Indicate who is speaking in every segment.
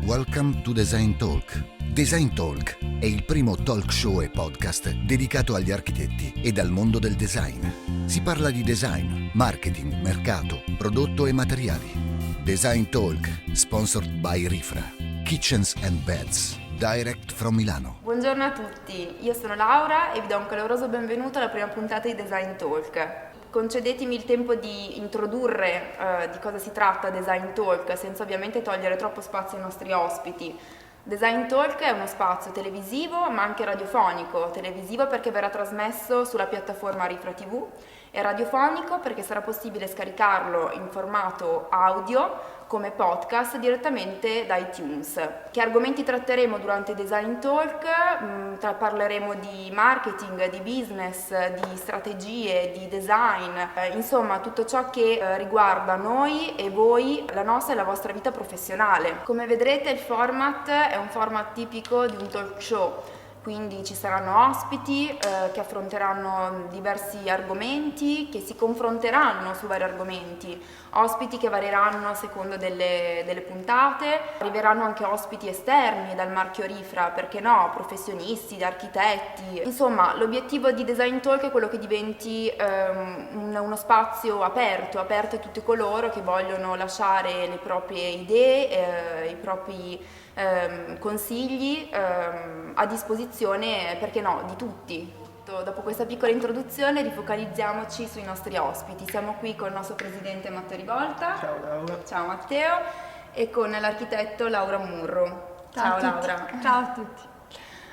Speaker 1: Welcome to Design Talk. Design Talk è il primo talk show e podcast dedicato agli architetti e al mondo del design. Si parla di design, marketing, mercato, prodotto e materiali. Design Talk, sponsored by Rifra, Kitchens and Beds, direct from Milano.
Speaker 2: Buongiorno a tutti, io sono Laura e vi do un caloroso benvenuto alla prima puntata di Design Talk. Concedetemi il tempo di introdurre di cosa si tratta Design Talk, senza ovviamente togliere troppo spazio ai nostri ospiti. Design Talk è uno spazio televisivo ma anche radiofonico, televisivo perché verrà trasmesso sulla piattaforma Rifra TV e radiofonico perché sarà possibile scaricarlo in formato audio come podcast direttamente da iTunes. Che argomenti tratteremo durante Design Talk? Parleremo di marketing, di business, di strategie, di design, insomma tutto ciò che riguarda noi e voi, la nostra e la vostra vita professionale. Come vedrete il format è un format tipico di un talk show. Quindi ci saranno ospiti che affronteranno diversi argomenti, che si confronteranno su vari argomenti, ospiti che varieranno a seconda delle puntate, arriveranno anche ospiti esterni dal marchio Rifra, perché no, professionisti, architetti. Insomma, l'obiettivo di Design Talk è quello che diventi uno spazio aperto a tutti coloro che vogliono lasciare le proprie idee, i propri consigli a disposizione, perché no, di tutti. Dopo questa piccola introduzione rifocalizziamoci sui nostri ospiti. Siamo qui con il nostro presidente Matteo Rivolta.
Speaker 3: Ciao Laura.
Speaker 2: Ciao Matteo. E con l'architetto Laura Murro. Ciao Laura.
Speaker 4: Ciao a tutti.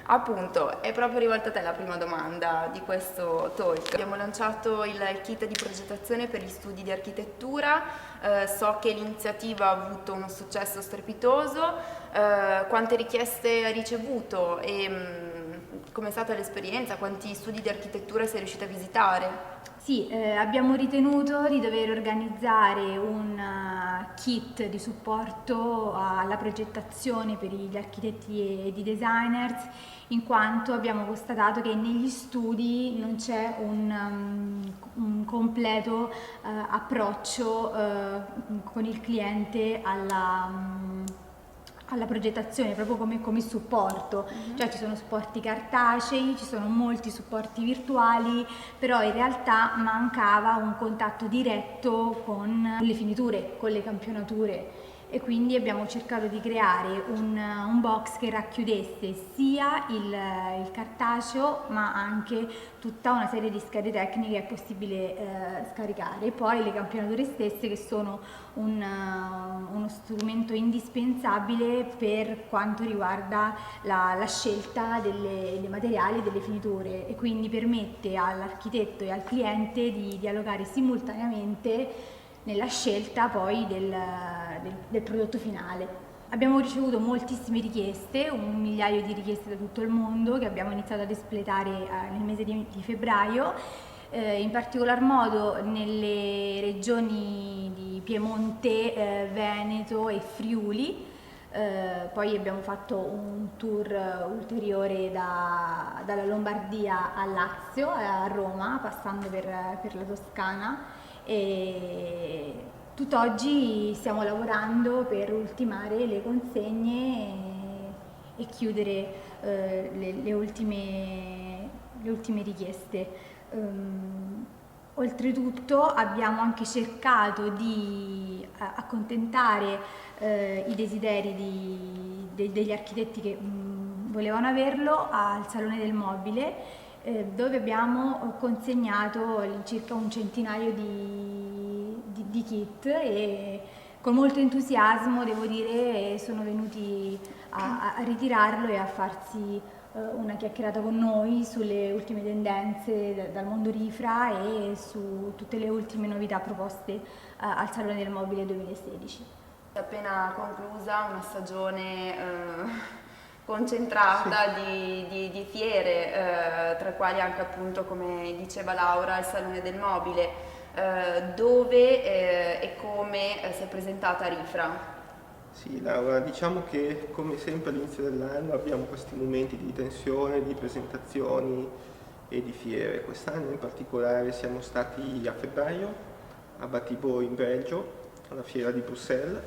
Speaker 2: Appunto, è proprio rivolta a te la prima domanda di questo talk. Abbiamo lanciato il kit di progettazione per gli studi di architettura, so che l'iniziativa ha avuto uno successo strepitoso, quante richieste hai ricevuto e com'è stata l'esperienza, quanti studi di architettura sei riuscita a visitare?
Speaker 4: Sì, abbiamo ritenuto di dover organizzare un kit di supporto alla progettazione per gli architetti e i designers, in quanto abbiamo constatato che negli studi non c'è un completo approccio con il cliente alla progettazione, proprio come supporto. Cioè ci sono supporti cartacei, ci sono molti supporti virtuali, però in realtà mancava un contatto diretto con le finiture, con le campionature, e quindi abbiamo cercato di creare un box che racchiudesse sia il cartaceo ma anche tutta una serie di schede tecniche che è possibile scaricare, e poi le campionature stesse, che sono uno strumento indispensabile per quanto riguarda la scelta dei materiali e delle finiture, e quindi permette all'architetto e al cliente di dialogare simultaneamente nella scelta poi del prodotto finale. Abbiamo ricevuto moltissime richieste, 1 migliaio di richieste da tutto il mondo, che abbiamo iniziato ad espletare nel mese di febbraio, in particolar modo nelle regioni di Piemonte, Veneto e Friuli. Poi abbiamo fatto un tour ulteriore dalla Lombardia al Lazio, a Roma, passando per la Toscana, e tutt'oggi stiamo lavorando per ultimare le consegne e chiudere le ultime richieste. Oltretutto abbiamo anche cercato di accontentare i desideri degli architetti che volevano averlo al Salone del Mobile, dove abbiamo consegnato all'incirca un centinaio di kit, e con molto entusiasmo, devo dire, sono venuti a ritirarlo e a farsi una chiacchierata con noi sulle ultime tendenze dal mondo Rifra e su tutte le ultime novità proposte al Salone del Mobile 2016.
Speaker 2: È appena conclusa una stagione concentrata di fiere, tra i quali anche, appunto, come diceva Laura, il Salone del Mobile, dove e come si è presentata Rifra.
Speaker 3: Sì, Laura, diciamo che come sempre all'inizio dell'anno abbiamo questi momenti di tensione, di presentazioni e di fiere. Quest'anno in particolare siamo stati a febbraio a Batibo in Belgio, alla fiera di Bruxelles,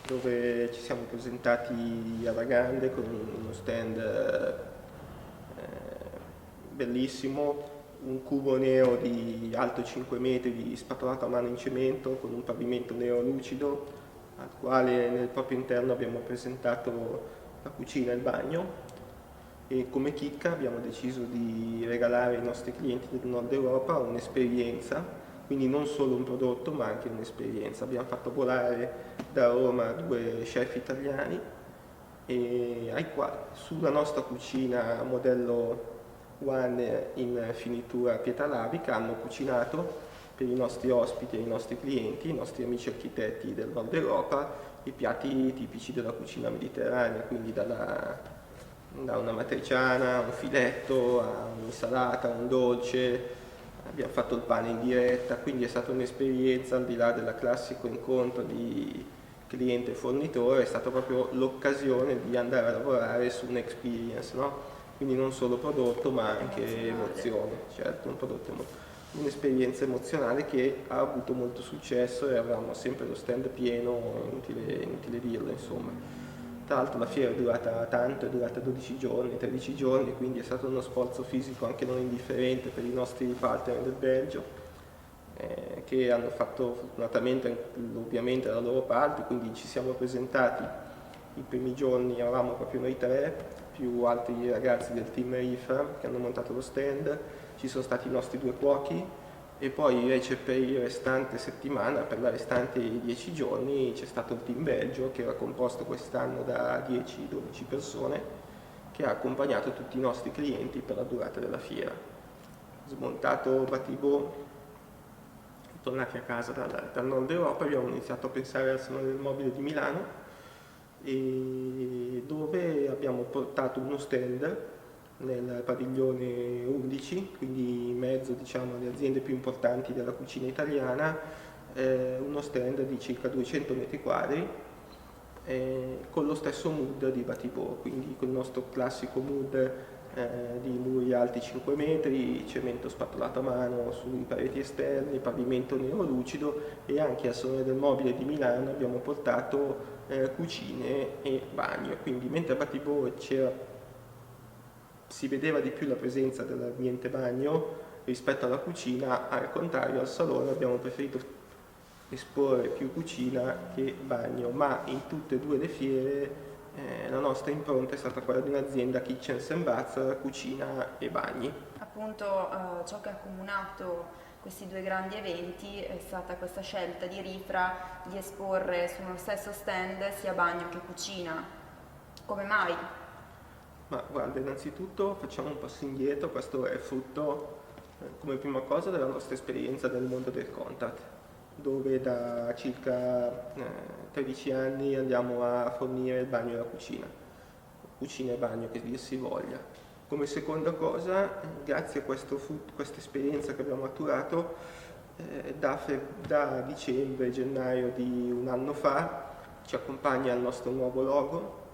Speaker 3: dove ci siamo presentati alla grande con uno stand bellissimo, un cubo nero di alto 5 metri spatolato a mano in cemento con un pavimento nero lucido, al quale nel proprio interno abbiamo presentato la cucina e il bagno, e come chicca abbiamo deciso di regalare ai nostri clienti del Nord Europa un'esperienza, quindi non solo un prodotto ma anche un'esperienza. Abbiamo fatto volare da Roma 2 chef italiani ai quali sulla nostra cucina modello One in finitura pietralavica hanno cucinato per i nostri ospiti e i nostri clienti, i nostri amici architetti del Nord Europa, i piatti tipici della cucina mediterranea, quindi da una matriciana, un filetto, a un'insalata, un dolce. Abbiamo fatto il pane in diretta, quindi è stata un'esperienza al di là del classico incontro di cliente e fornitore, è stata proprio l'occasione di andare a lavorare su un'experience, no? Quindi non solo prodotto ma anche emozione, certo, un'esperienza emozionale che ha avuto molto successo e avevamo sempre lo stand pieno, inutile dirlo insomma. Tra l'altro la fiera è durata tanto, è durata 12 giorni, 13 giorni, quindi è stato uno sforzo fisico anche non indifferente per i nostri partner del Belgio, che hanno fatto fortunatamente ovviamente la loro parte, quindi ci siamo presentati. I primi giorni eravamo proprio noi tre, più altri ragazzi del team Rifra che hanno montato lo stand, ci sono stati i nostri 2 cuochi e poi invece per il restante settimana, per la restante 10 giorni, c'è stato il team Belgio che era composto quest'anno da 10-12 persone che ha accompagnato tutti i nostri clienti per la durata della fiera. Smontato Batibo, tornati a casa dal Nord Europa, abbiamo iniziato a pensare al Salone del Mobile di Milano, e dove abbiamo portato uno stand nel padiglione 11, quindi in mezzo diciamo alle aziende più importanti della cucina italiana, uno stand di circa 200 metri quadri con lo stesso mood di Batibo, quindi con il nostro classico mood di muri alti 5 metri, cemento spatolato a mano sulle pareti esterne, pavimento nero lucido, e anche al Salone del Mobile di Milano abbiamo portato cucine e bagno. Quindi mentre a Batibo si vedeva di più la presenza dell'ambiente bagno rispetto alla cucina, al contrario al salone abbiamo preferito esporre più cucina che bagno, ma in tutte e 2 le fiere la nostra impronta è stata quella di un'azienda Kitchens and Baths, cucina e bagni.
Speaker 2: Appunto ciò che ha accomunato questi 2 grandi eventi è stata questa scelta di Rifra di esporre su uno stesso stand sia bagno che cucina. Come mai?
Speaker 3: Ma guarda, innanzitutto facciamo un passo indietro, questo è frutto come prima cosa della nostra esperienza nel mondo del contact, dove da circa 13 anni andiamo a fornire il bagno e la cucina e bagno che dir si voglia. Come seconda cosa, grazie a questa esperienza che abbiamo maturato, da dicembre, gennaio di un anno fa, ci accompagna il nostro nuovo logo,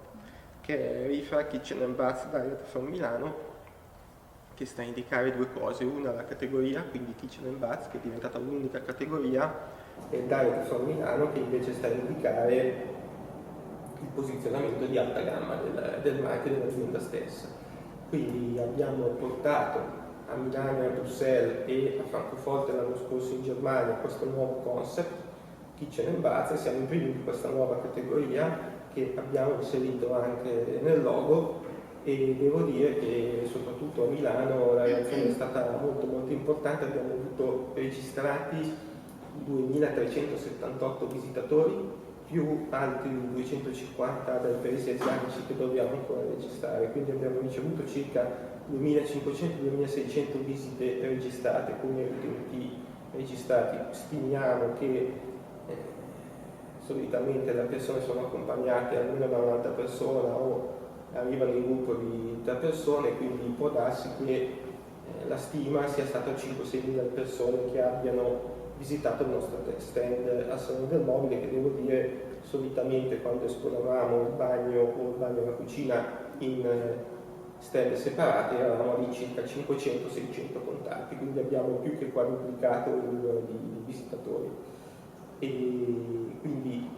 Speaker 3: che è Rifra Kitchen and Bath Direct from Milano, che sta a indicare 2 cose: una la categoria, quindi Kitchen and Bath, che è diventata un'unica categoria, e Direct from Milano, che invece sta a indicare il posizionamento di alta gamma del marchio dell'azienda stessa. Quindi abbiamo portato a Milano e a Bruxelles e a Francoforte l'anno scorso in Germania questo nuovo concept Kitchen and Bath, e siamo i primi di questa nuova categoria che abbiamo inserito anche nel logo, e devo dire che soprattutto a Milano la reazione è stata molto importante. Abbiamo avuto registrati 2.378 visitatori più altri 250 dai paesi asiatici che dobbiamo ancora registrare, quindi abbiamo ricevuto circa 2.500-2.600 visite registrate, come ritenuti registrati. Stimiamo che solitamente le persone sono accompagnate almeno da un'altra persona o arrivano in gruppo di 3 persone, quindi può darsi che la stima sia stata 5-6.000 persone che abbiano visitato il nostro stand al Salone del Mobile, che devo dire solitamente quando esponevamo il bagno o il bagno e la cucina in stand separati eravamo di circa 500-600 contatti, quindi abbiamo più che quadruplicato il numero di visitatori. E quindi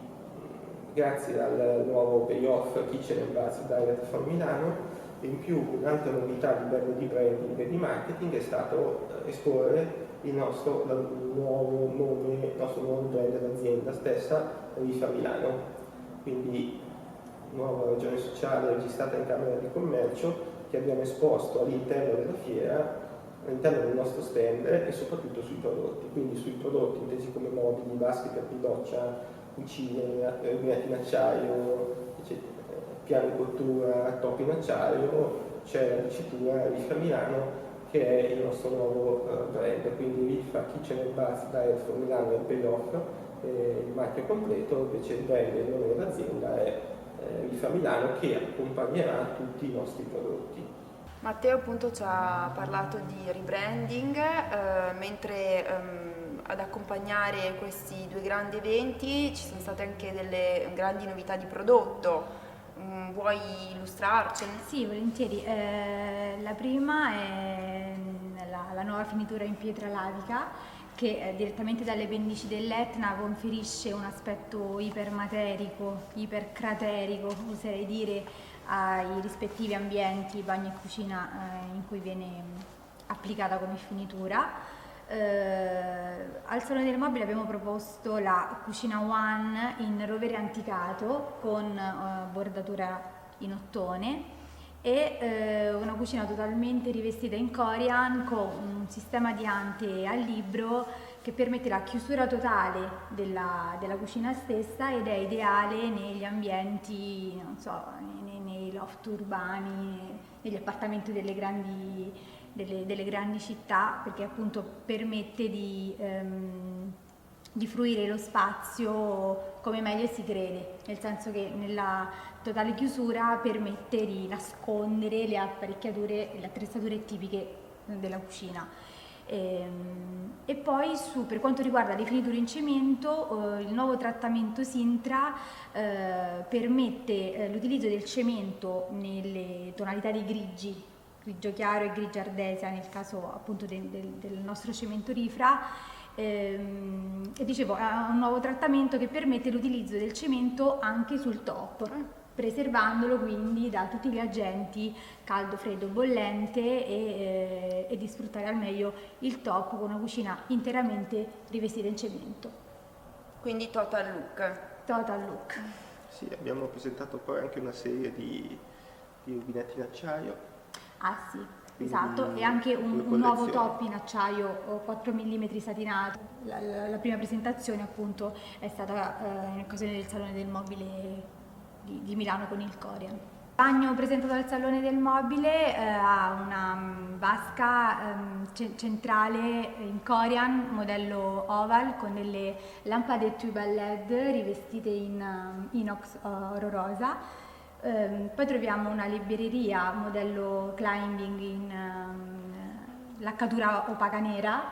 Speaker 3: grazie al nuovo payoff Kitchen and Buzz Direct from Milano. E in più un'altra novità a livello di branding e di marketing è stato esporre il nostro nuovo nome, il nostro nuovo brand dell'azienda stessa, Rifa Milano. Quindi nuova ragione sociale registrata in Camera di Commercio che abbiamo esposto all'interno della fiera, all'interno del nostro stand e soprattutto sui prodotti, quindi sui prodotti intesi come mobili, vasche per doccia, cucine, rubinetti in acciaio, eccetera, piani di cottura, top in acciaio, c'è la dicitura Rifa Milano che è il nostro nuovo brand, quindi Rifa Kitchen and Buzz Direct from Milano è il payoff, il marchio completo, invece il brand e il nome dell'azienda è Rifa Milano che accompagnerà tutti i nostri prodotti.
Speaker 2: Matteo appunto ci ha parlato di rebranding, mentre ad accompagnare questi due grandi eventi ci sono state anche delle grandi novità di prodotto. Vuoi illustrarcene?
Speaker 4: Sì, volentieri. La prima è la nuova finitura in pietra lavica che direttamente dalle pendici dell'Etna conferisce un aspetto ipermaterico, ipercraterico, oserei dire, ai rispettivi ambienti, bagno e cucina in cui viene applicata come finitura. Al Salone del Mobile abbiamo proposto la cucina One in rovere anticato con bordatura in ottone e una cucina totalmente rivestita in corian con un sistema di ante a libro che permette la chiusura totale della cucina stessa ed è ideale negli ambienti, non so, nei loft urbani, negli appartamenti delle grandi città, perché appunto permette di fruire lo spazio come meglio si crede, nel senso che nella totale chiusura permette di nascondere le apparecchiature e le attrezzature tipiche della cucina. E poi per quanto riguarda le finiture in cemento, il nuovo trattamento Sintra permette l'utilizzo del cemento nelle tonalità di grigio chiaro e grigio ardesia nel caso appunto del nostro cemento Rifra. E dicevo, ha un nuovo trattamento che permette l'utilizzo del cemento anche sul top, preservandolo quindi da tutti gli agenti caldo, freddo, bollente e di sfruttare al meglio il top con una cucina interamente rivestita in cemento.
Speaker 2: Quindi total look.
Speaker 4: Total look.
Speaker 3: Sì, abbiamo presentato poi anche una serie di rubinetti in acciaio.
Speaker 4: Ah sì,
Speaker 3: Quindi
Speaker 4: esatto, e anche un
Speaker 3: due
Speaker 4: nuovo
Speaker 3: collezioni.
Speaker 4: top in acciaio 4 mm satinato. La prima presentazione appunto è stata in occasione del Salone del Mobile di Milano con il Corian. Il bagno presentato al Salone del Mobile ha una vasca centrale in Corian, modello oval, con delle lampade tube a LED rivestite in inox oro rosa. Poi troviamo una libreria modello climbing in laccatura opaca nera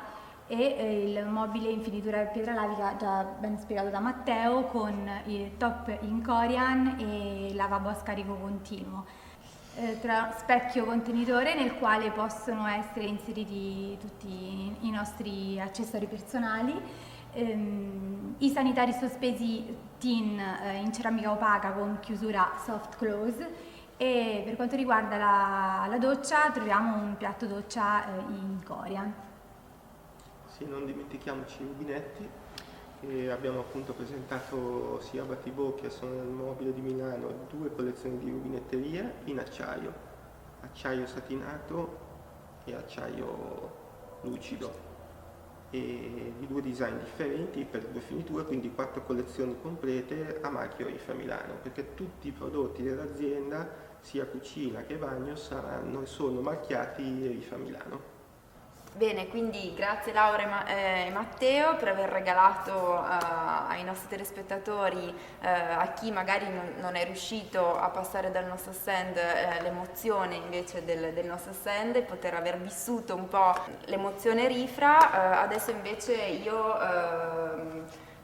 Speaker 4: e il mobile in finitura pietra lavica già ben spiegato da Matteo con il top in corian e lavabo a scarico continuo. Tra specchio contenitore nel quale possono essere inseriti tutti i nostri accessori personali. I sanitari sospesi tin in ceramica opaca con chiusura soft close e per quanto riguarda la doccia troviamo un piatto doccia in corian.
Speaker 3: Sì, non dimentichiamoci i rubinetti che abbiamo appunto presentato sia a Battibo che a Salone del Mobile di Milano 2 collezioni di rubinetteria in acciaio satinato e acciaio lucido, e di 2 design differenti per 2 finiture, quindi 4 collezioni complete a marchio Rifa Milano, perché tutti i prodotti dell'azienda, sia cucina che bagno, saranno e sono marchiati Rifa Milano.
Speaker 2: Bene, quindi grazie Laura e Matteo per aver regalato ai nostri telespettatori, a chi magari non è riuscito a passare dal nostro stand, l'emozione invece del nostro stand e poter aver vissuto un po' l'emozione Rifra. Adesso invece io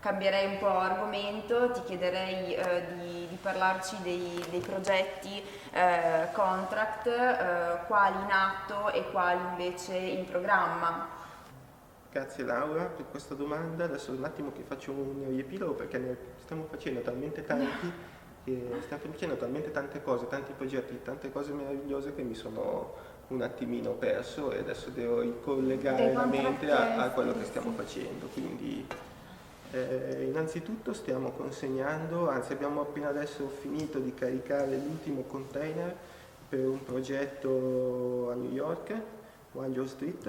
Speaker 2: cambierei un po' argomento, ti chiederei di parlarci dei progetti contract, quali in atto e quali invece in programma.
Speaker 3: Grazie Laura per questa domanda. Adesso un attimo che faccio un riepilogo, perché ne stiamo facendo talmente tanti, stiamo facendo talmente tante cose, tanti progetti, tante cose meravigliose che mi sono un attimino perso e adesso devo ricollegare la mente a quello che stiamo facendo. Quindi innanzitutto stiamo consegnando, anzi abbiamo appena adesso finito di caricare l'ultimo container per un progetto a New York, One Your Street,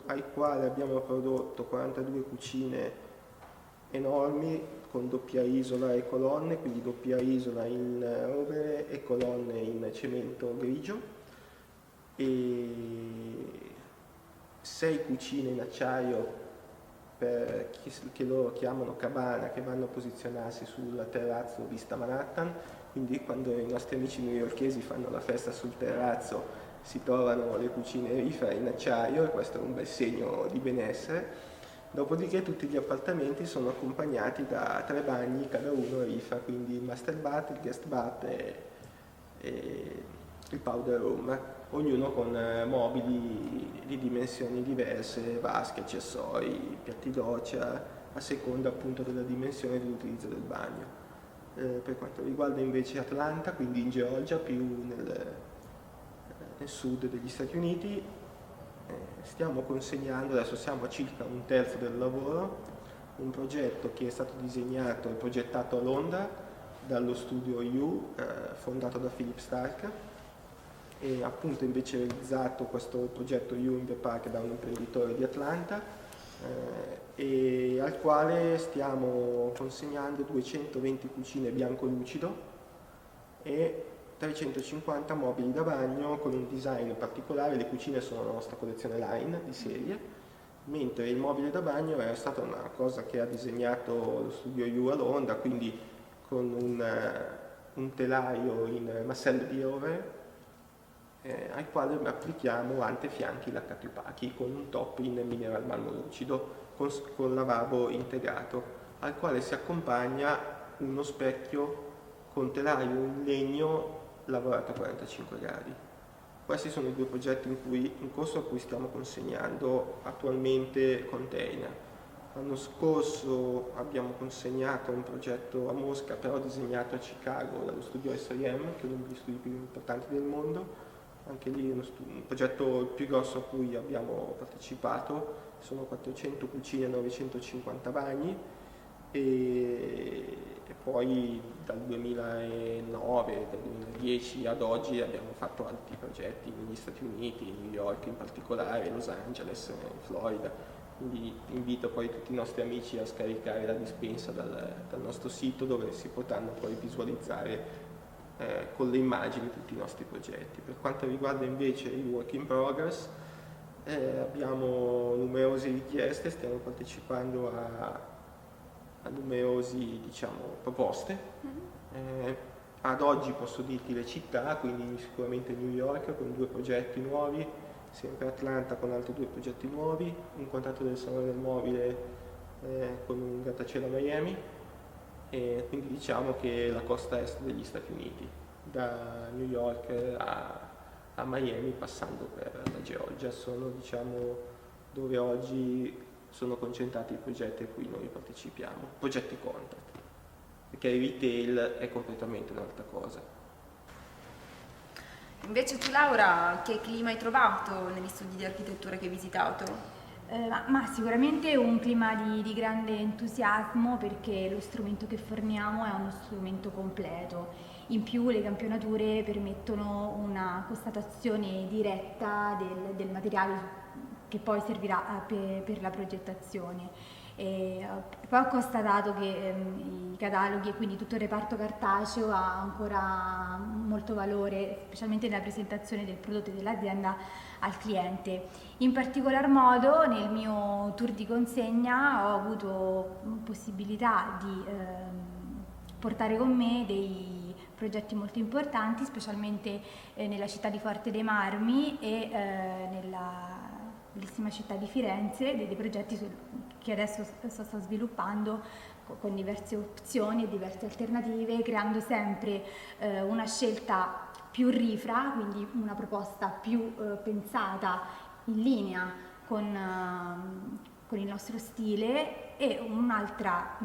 Speaker 3: al quale abbiamo prodotto 42 cucine enormi con doppia isola e colonne, quindi doppia isola in rovere e colonne in cemento grigio, e 6 cucine in acciaio che loro chiamano cabana, che vanno a posizionarsi sul terrazzo vista Manhattan, quindi quando i nostri amici newyorkesi fanno la festa sul terrazzo si trovano le cucine rifa in acciaio, e questo è un bel segno di benessere. Dopodiché tutti gli appartamenti sono accompagnati da 3 bagni, cada uno rifa, quindi il master bath, il guest bath e il powder room, ognuno con mobili di dimensioni diverse, vasche, accessori, piatti doccia, a seconda appunto della dimensione dell'utilizzo del bagno. Per quanto riguarda invece Atlanta, quindi in Georgia, più nel sud degli Stati Uniti, stiamo consegnando, adesso siamo a circa un terzo del lavoro, un progetto che è stato disegnato e progettato a Londra dallo studio U, fondato da Philip Stark, e appunto invece realizzato questo progetto U in the Park da un imprenditore di Atlanta, e al quale stiamo consegnando 220 cucine bianco lucido e 350 mobili da bagno con un design particolare. Le cucine sono la nostra collezione Line di serie, mentre il mobile da bagno è stata una cosa che ha disegnato lo studio U a Londra, quindi con un telaio in massello di rovere, al quale applichiamo antefianchi laccati opachi con un top in mineral marmo lucido con lavabo integrato, al quale si accompagna uno specchio con telaio in legno lavorato a 45 gradi. Questi sono i 2 progetti in corso a cui stiamo consegnando attualmente container. L'anno scorso abbiamo consegnato un progetto a Mosca, però disegnato a Chicago dallo studio SIM, che è uno degli studi più importanti del mondo. Anche lì un progetto il più grosso a cui abbiamo partecipato, sono 400 cucine e 950 bagni, e poi dal 2009, dal 2010 ad oggi abbiamo fatto altri progetti negli Stati Uniti, New York in particolare, Los Angeles, in Florida. Quindi invito poi tutti i nostri amici a scaricare la dispensa dal nostro sito, dove si potranno poi visualizzare con le immagini tutti i nostri progetti. Per quanto riguarda invece il work in progress, abbiamo numerose richieste, stiamo partecipando a numerose proposte. Ad oggi posso dirti le città, quindi sicuramente New York con 2 progetti nuovi, sempre Atlanta con altri 2 progetti nuovi, un contratto del Salone del Mobile con un grattacielo a Miami, e quindi diciamo che la costa est degli Stati Uniti, da New York a Miami passando per la Georgia, sono dove oggi sono concentrati i progetti a cui noi partecipiamo, progetti contact, perché il retail è completamente un'altra cosa.
Speaker 2: Invece tu Laura, che clima hai trovato negli studi di architettura che hai visitato?
Speaker 4: Ma sicuramente un clima di grande entusiasmo, perché lo strumento che forniamo è uno strumento completo. In più le campionature permettono una constatazione diretta del materiale che poi servirà per la progettazione. Poi ho constatato che i cataloghi e quindi tutto il reparto cartaceo ha ancora molto valore, specialmente nella presentazione del prodotto e dell'azienda al cliente. In particolar modo nel mio tour di consegna ho avuto possibilità di portare con me dei progetti molto importanti, specialmente nella città di Forte dei Marmi e nella bellissima città di Firenze, dei progetti che adesso sto sviluppando con diverse opzioni e diverse alternative, creando sempre una scelta più rifra, quindi una proposta più pensata in linea con il nostro stile, e un'altra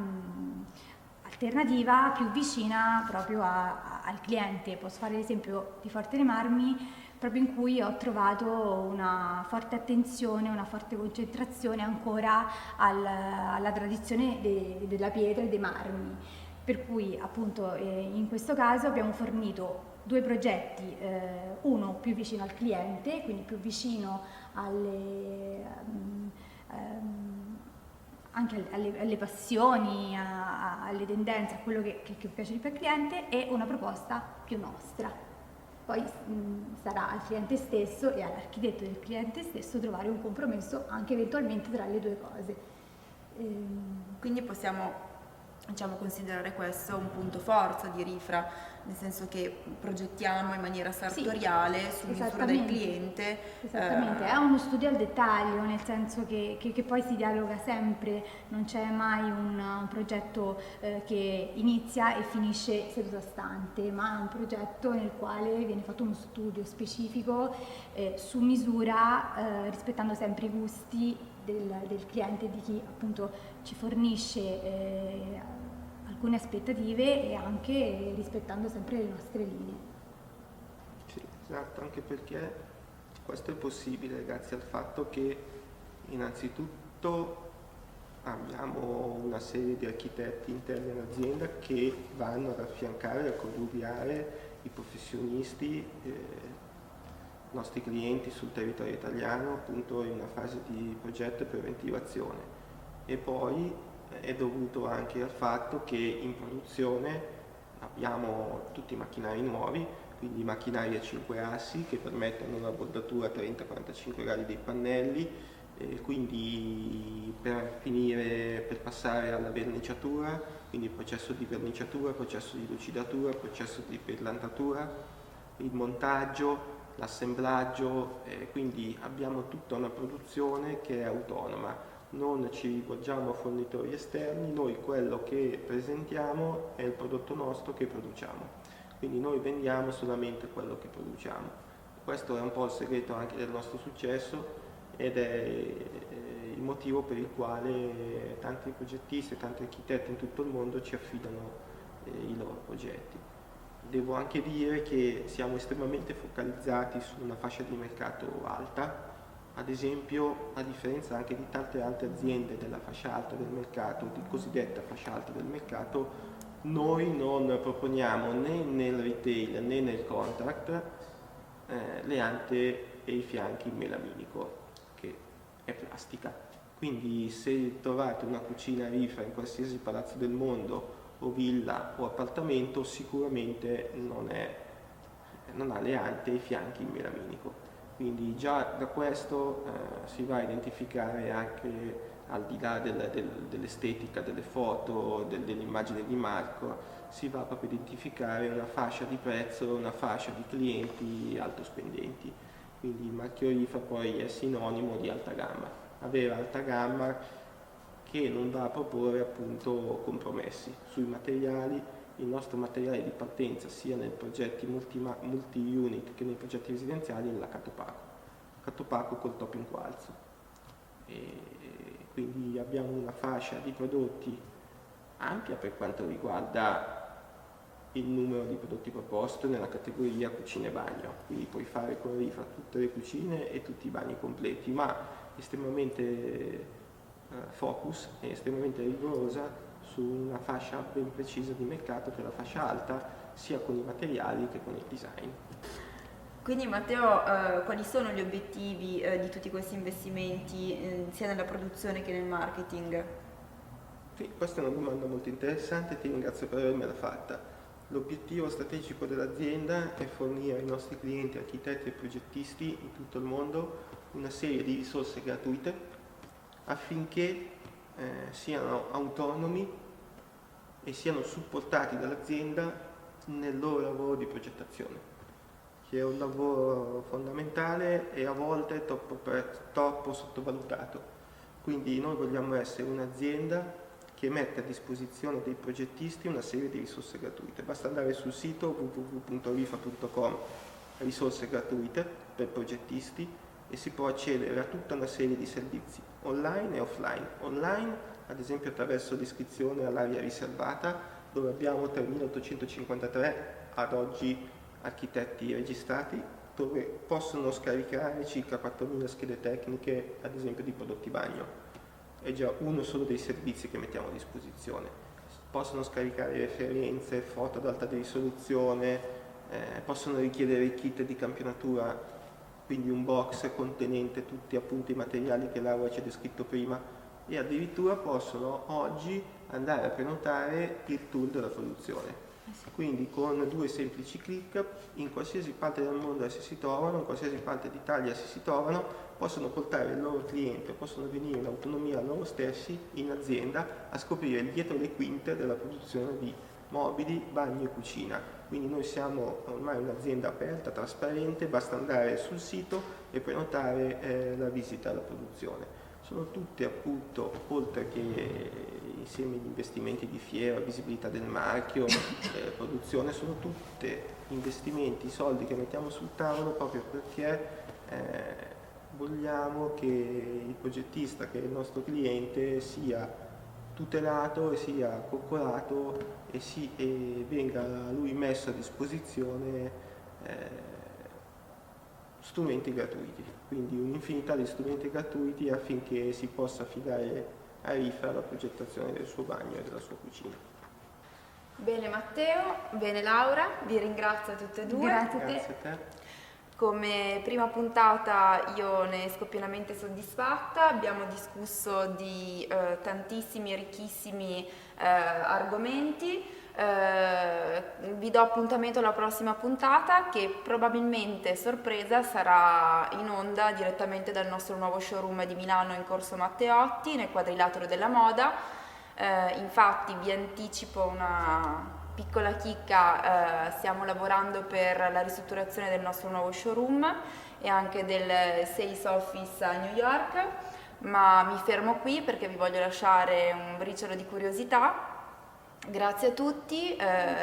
Speaker 4: alternativa più vicina proprio al cliente. Posso fare l'esempio di Forte dei Marmi, proprio in cui ho trovato una forte attenzione, una forte concentrazione ancora alla tradizione della pietra e dei marmi. Per cui appunto in questo caso abbiamo fornito 2 progetti, uno più vicino al cliente, quindi più vicino anche alle passioni, alle tendenze, a quello che piace di più al cliente, e una proposta più nostra. Poi sarà al cliente stesso e all'architetto del cliente stesso trovare un compromesso anche eventualmente tra le 2 cose.
Speaker 2: Quindi possiamo, diciamo, considerare questo un punto forza di Rifra, nel senso che progettiamo in maniera sartoriale, su misura del cliente.
Speaker 4: Esattamente, è uno studio al dettaglio, nel senso che poi si dialoga sempre, non c'è mai un progetto che inizia e finisce seduto a stante, ma è un progetto nel quale viene fatto uno studio specifico su misura, rispettando sempre i gusti del cliente, di chi appunto ci fornisce alcune aspettative, e anche rispettando sempre le nostre linee.
Speaker 3: Sì, esatto, anche perché questo è possibile grazie al fatto che innanzitutto abbiamo una serie di architetti interni all'azienda che vanno ad affiancare, a coniugare i professionisti, i nostri clienti sul territorio italiano, appunto in una fase di progetto e preventivazione. E poi è dovuto anche al fatto che in produzione abbiamo tutti i macchinari nuovi, quindi macchinari a 5 assi che permettono una bordatura a 30-45 gradi dei pannelli, quindi per passare alla verniciatura, quindi il processo di verniciatura, processo di lucidatura, processo di brillantatura, il montaggio, l'assemblaggio, quindi abbiamo tutta una produzione che è autonoma. Non ci rivolgiamo a fornitori esterni, noi quello che presentiamo è il prodotto nostro che produciamo, quindi noi vendiamo solamente quello che produciamo. Questo è un po' il segreto anche del nostro successo, ed è il motivo per il quale tanti progettisti e tanti architetti in tutto il mondo ci affidano i loro progetti. Devo anche dire che siamo estremamente focalizzati su una fascia di mercato alta. Ad esempio, a differenza anche di tante altre aziende della fascia alta del mercato, di cosiddetta fascia alta del mercato, noi non proponiamo né nel retail né nel contract le ante e i fianchi in melaminico, che è plastica. Quindi se trovate una cucina Rifra in qualsiasi palazzo del mondo, o villa o appartamento, sicuramente non ha le ante e i fianchi in melaminico. Quindi già da questo si va a identificare, anche al di là dell'estetica delle foto, dell'immagine di marco, si va proprio a identificare una fascia di prezzo, una fascia di clienti alto spendenti. Quindi il marchio Rifra poi è sinonimo di alta gamma. Avere alta gamma che non va a proporre appunto compromessi sui materiali. Il nostro materiale di partenza sia nei progetti multi-unit che nei progetti residenziali è la Catopaco col top in quarzo. E quindi abbiamo una fascia di prodotti ampia per quanto riguarda il numero di prodotti proposti nella categoria cucina e bagno, quindi puoi fare con Rifra tutte le cucine e tutti i bagni completi, ma estremamente focus e estremamente rigorosa su una fascia ben precisa di mercato, che è la fascia alta, sia con i materiali che con il design.
Speaker 2: Quindi Matteo, quali sono gli obiettivi di tutti questi investimenti, sia nella produzione che nel marketing?
Speaker 3: Sì, questa è una domanda molto interessante, ti ringrazio per avermela fatta. L'obiettivo strategico dell'azienda è fornire ai nostri clienti, architetti e progettisti in tutto il mondo una serie di risorse gratuite affinché siano autonomi e siano supportati dall'azienda nel loro lavoro di progettazione, che è un lavoro fondamentale e a volte troppo sottovalutato. Quindi noi vogliamo essere un'azienda che mette a disposizione dei progettisti una serie di risorse gratuite. Basta andare sul sito www.rifra.com, risorse gratuite per progettisti, e si può accedere a tutta una serie di servizi online e offline. Online, ad esempio attraverso l'iscrizione all'area riservata, dove abbiamo 3.853 ad oggi architetti registrati, dove possono scaricare circa 4.000 schede tecniche, ad esempio di prodotti bagno. È già uno solo dei servizi che mettiamo a disposizione. Possono scaricare referenze, foto ad alta risoluzione, possono richiedere i kit di campionatura, quindi un box contenente tutti appunto i materiali che Laura ci ha descritto prima, e addirittura possono oggi andare a prenotare il tour della produzione. Quindi con 2 semplici clic, in qualsiasi parte del mondo essi si trovano, in qualsiasi parte d'Italia essi si trovano, possono portare il loro cliente, possono venire in autonomia loro stessi in azienda a scoprire il dietro le quinte della produzione di mobili, bagni e cucina. Quindi noi siamo ormai un'azienda aperta, trasparente, basta andare sul sito e prenotare la visita alla produzione. Sono tutte appunto, oltre che insieme agli investimenti di fiera, visibilità del marchio, produzione, sono tutte investimenti, soldi che mettiamo sul tavolo proprio perché vogliamo che il progettista, che è il nostro cliente, sia tutelato e sia coccolato e venga a lui messo a disposizione strumenti gratuiti, quindi un'infinità di strumenti gratuiti affinché si possa affidare a Rifa la progettazione del suo bagno e della sua cucina.
Speaker 2: Bene Matteo, bene Laura, vi ringrazio a tutte e due.
Speaker 4: Grazie a te.
Speaker 3: Grazie a te.
Speaker 2: Come prima puntata io ne esco pienamente soddisfatta, abbiamo discusso di tantissimi e ricchissimi argomenti. Vi do appuntamento alla prossima puntata che probabilmente, sorpresa, sarà in onda direttamente dal nostro nuovo showroom di Milano in Corso Matteotti, nel Quadrilatero della Moda. Infatti vi anticipo una piccola chicca, stiamo lavorando per la ristrutturazione del nostro nuovo showroom e anche del Sales Office a New York, ma mi fermo qui perché vi voglio lasciare un briciolo di curiosità. Grazie a tutti,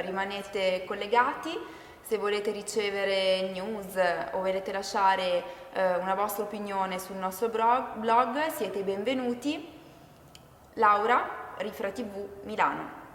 Speaker 2: rimanete collegati, se volete ricevere news o volete lasciare una vostra opinione sul nostro blog siete i benvenuti. Laura, Rifra TV Milano.